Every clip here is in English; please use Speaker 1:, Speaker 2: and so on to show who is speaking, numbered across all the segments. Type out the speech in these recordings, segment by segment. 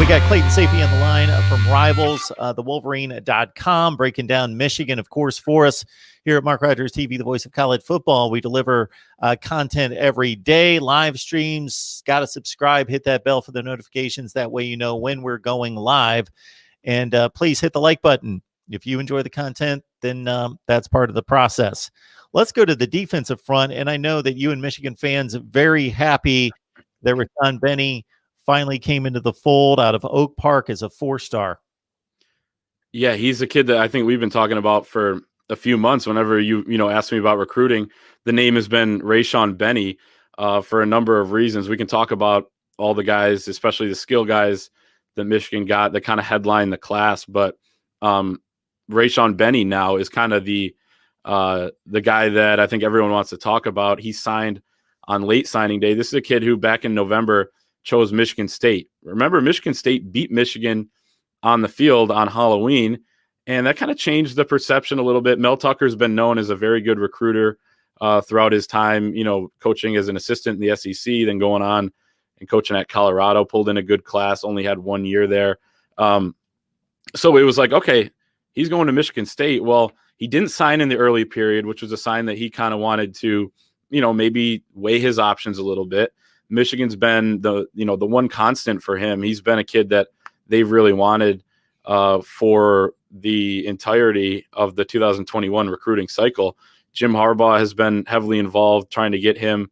Speaker 1: We got Clayton Safety on the line from Rivals, thewolverine.com, breaking down Michigan, of course, for us here at Mark Rogers TV, the voice of college football. We deliver content every day, live streams. Got to subscribe, hit that bell for the notifications. That way you know when we're going live. And please hit the like button. If you enjoy the content, then that's part of the process. Let's go to the defensive front. And I know that you and Michigan fans are very happy that Rayshawn Benny finally came into the fold out of Oak Park as a 4-star.
Speaker 2: Yeah, he's a kid that I think we've been talking about for a few months. Whenever you ask me about recruiting, the name has been Rayshawn Benny for a number of reasons. We can talk about all the guys, especially the skill guys that Michigan got that kind of headline the class. But Rayshawn Benny now is kind of the guy that I think everyone wants to talk about. He signed on late signing day. This is a kid who back in November chose Michigan State. Remember, Michigan State beat Michigan on the field on Halloween, and that kind of changed the perception a little bit. Mel Tucker's been known as a very good recruiter throughout his time, coaching as an assistant in the SEC, then going on and coaching at Colorado, pulled in a good class, only had 1 year there. So it was like, okay, he's going to Michigan State. Well, he didn't sign in the early period, which was a sign that he kind of wanted to, maybe weigh his options a little bit. Michigan's been the one constant for him. He's been a kid that they've really wanted for the entirety of the 2021 recruiting cycle. Jim Harbaugh has been heavily involved trying to get him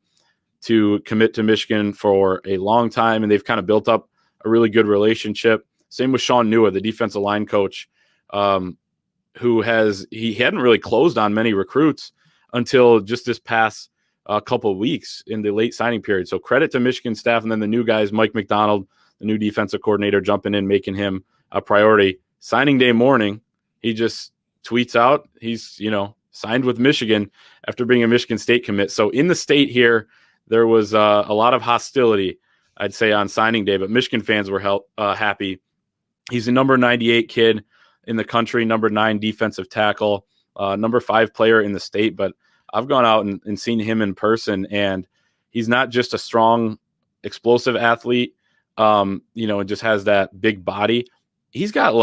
Speaker 2: to commit to Michigan for a long time, and they've kind of built up a really good relationship. Same with Shaun Nua, the defensive line coach, who he hadn't really closed on many recruits until just this past a couple of weeks in the late signing period. So credit to Michigan staff. And then the new guys, Mike Mcdonald, the new defensive coordinator, jumping in, making him a priority. Signing day morning, he just tweets out he's, signed with Michigan after being a Michigan State commit. So in the state here, there was a lot of hostility, I'd say, on signing day, but Michigan fans were happy. He's a number 98 kid in the country, number 9 defensive tackle, number 5 player in the state, but I've gone out and seen him in person, and he's not just a strong, explosive athlete, and just has that big body. He's got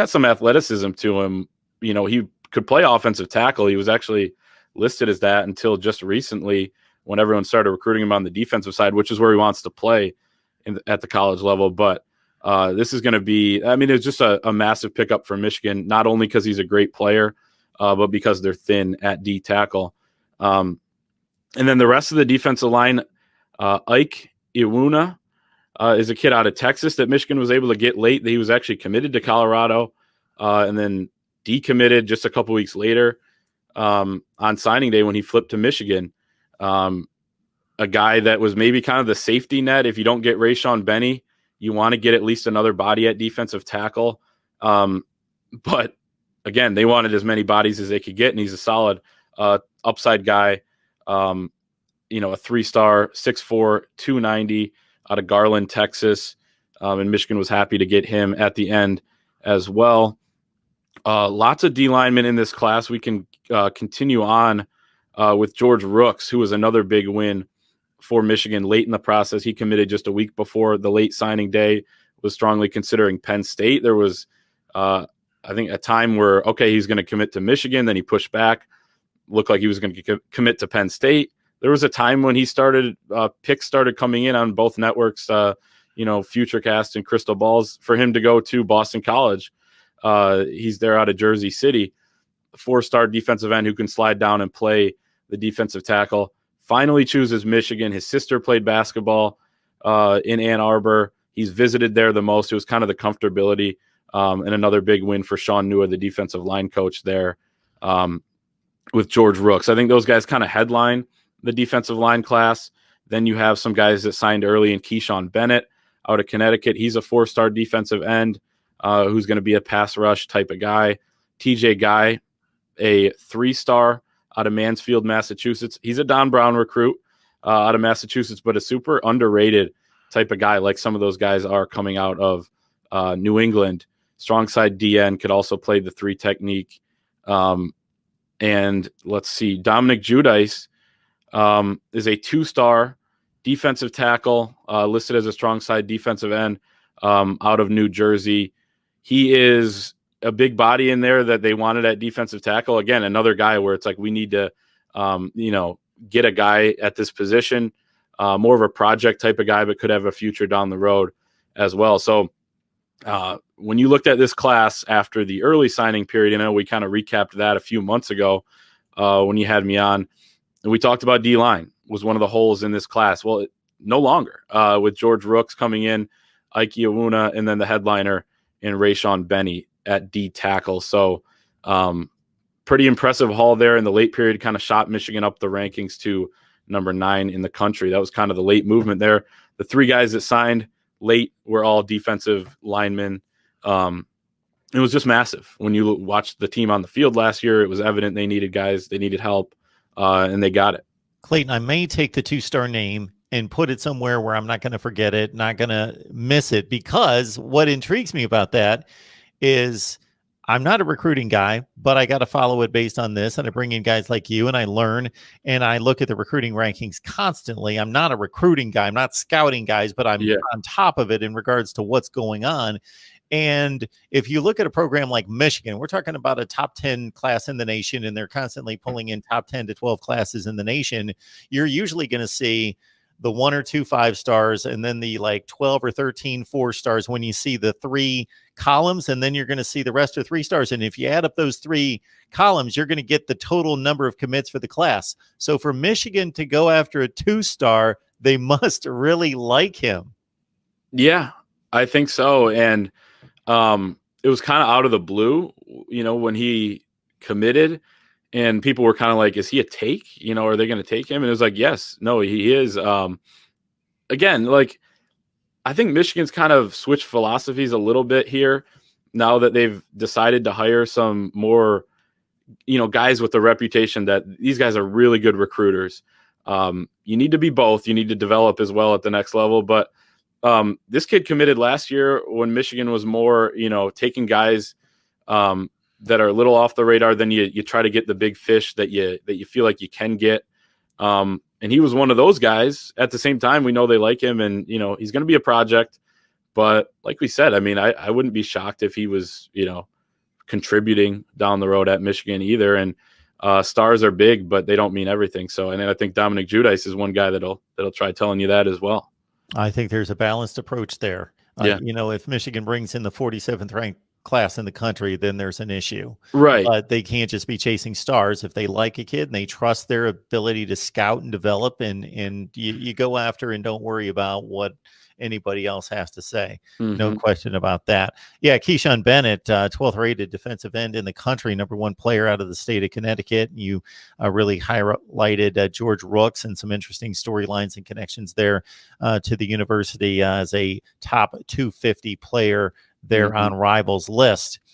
Speaker 2: some athleticism to him. He could play offensive tackle. He was actually listed as that until just recently when everyone started recruiting him on the defensive side, which is where he wants to play at the college level. But this is going to be, it's just a massive pickup for Michigan, not only because he's a great player, but because they're thin at D tackle. And then the rest of the defensive line, Ike Iwuna is a kid out of Texas that Michigan was able to get late. He was actually committed to Colorado and then decommitted just a couple weeks later on signing day when he flipped to Michigan. A guy that was maybe kind of the safety net. If you don't get Rayshawn Benny, you want to get at least another body at defensive tackle. But again, they wanted as many bodies as they could get, and he's a solid upside guy. A 3-star, 6'4", 290 out of Garland, Texas. And Michigan was happy to get him at the end as well. Lots of D linemen in this class. We can continue on with George Rooks, who was another big win for Michigan late in the process. He committed just a week before the late signing day, was strongly considering Penn State. There was, I think, a time where, okay, he's going to commit to Michigan. Then he pushed back, looked like he was going to commit to Penn State. There was a time when he started, picks started coming in on both networks, Futurecast and Crystal Balls, for him to go to Boston College. He's there out of Jersey City, 4-star defensive end who can slide down and play the defensive tackle. Finally chooses Michigan. His sister played basketball in Ann Arbor. He's visited there the most. It was kind of the comfortability, and another big win for Shaun Nua, the defensive line coach there, with George Rooks. I think those guys kind of headline the defensive line class. Then you have some guys that signed early in Keyshawn Bennett out of Connecticut. He's a 4-star defensive end who's going to be a pass rush type of guy. TJ Guy, a 3-star out of Mansfield, Massachusetts. He's a Don Brown recruit out of Massachusetts, but a super underrated type of guy, like some of those guys are coming out of New England. Strong side DN, could also play the 3 technique. And let's see, Dominic Judice is a 2-star defensive tackle, listed as a strong side defensive end out of New Jersey. He is a big body in there that they wanted at defensive tackle. Again, another guy where it's like we need to, get a guy at this position, more of a project type of guy, but could have a future down the road as well. So when you looked at this class after the early signing period, we kind of recapped that a few months ago when you had me on, and we talked about D-line was one of the holes in this class. Well, no longer with George Rooks coming in, Ike Iwuna, and then the headliner in Rayshawn Benny at D tackle. So pretty impressive haul there in the late period, kind of shot Michigan up the rankings to number 9 in the country. That was kind of the late movement there. The 3 guys that signed late were all defensive linemen. It was just massive. When you watched the team on the field last year, it was evident they needed guys, they needed help, and they got it.
Speaker 1: Clayton, I may take the 2-star name and put it somewhere where I'm not going to forget it, not going to miss it, because what intrigues me about that is I'm not a recruiting guy, but I got to follow it based on this. And I bring in guys like you and I learn and I look at the recruiting rankings constantly. I'm not a recruiting guy. I'm not scouting guys, but I'm on top of it in regards to what's going on. And if you look at a program like Michigan, we're talking about a top 10 class in the nation, and they're constantly pulling in top 10 to 12 classes in the nation. You're usually going to see the 1 or 2 5-stars and then the like 12 or 13 4-stars when you see the 3 columns, and then you're going to see the rest of 3 stars. And if you add up those 3 columns, you're going to get the total number of commits for the class. So for Michigan to go after a 2-star, they must really like him.
Speaker 2: Yeah, I think so. And it was kind of out of the blue, when he committed. And people were kind of like, is he a take? Are they going to take him? And it was like, yes, no, he is. Again, like, I think Michigan's kind of switched philosophies a little bit here now that they've decided to hire some more, guys with the reputation that these guys are really good recruiters. You need to be both. You need to develop as well at the next level. But this kid committed last year when Michigan was more, taking guys that are a little off the radar. Then you try to get the big fish that you feel like you can get. And he was one of those guys. At the same time, we know they like him, and he's going to be a project. But like we said, I mean, I wouldn't be shocked if he was, contributing down the road at Michigan either. And stars are big, but they don't mean everything. So, and I think Dominic Giudice is one guy that'll try telling you that as well.
Speaker 1: I think there's a balanced approach there. If Michigan brings in the 47th ranked class in the country, then there's an issue.
Speaker 2: Right.
Speaker 1: But they can't just be chasing stars. If they like a kid and they trust their ability to scout and develop, and you go after and don't worry about what anybody else has to say. Mm-hmm. No question about that. Yeah, Keyshawn Bennett, 12th rated defensive end in the country, number 1 player out of the state of Connecticut. You really highlighted George Rooks and some interesting storylines and connections there to the university as a top 250 player there on Rivals list.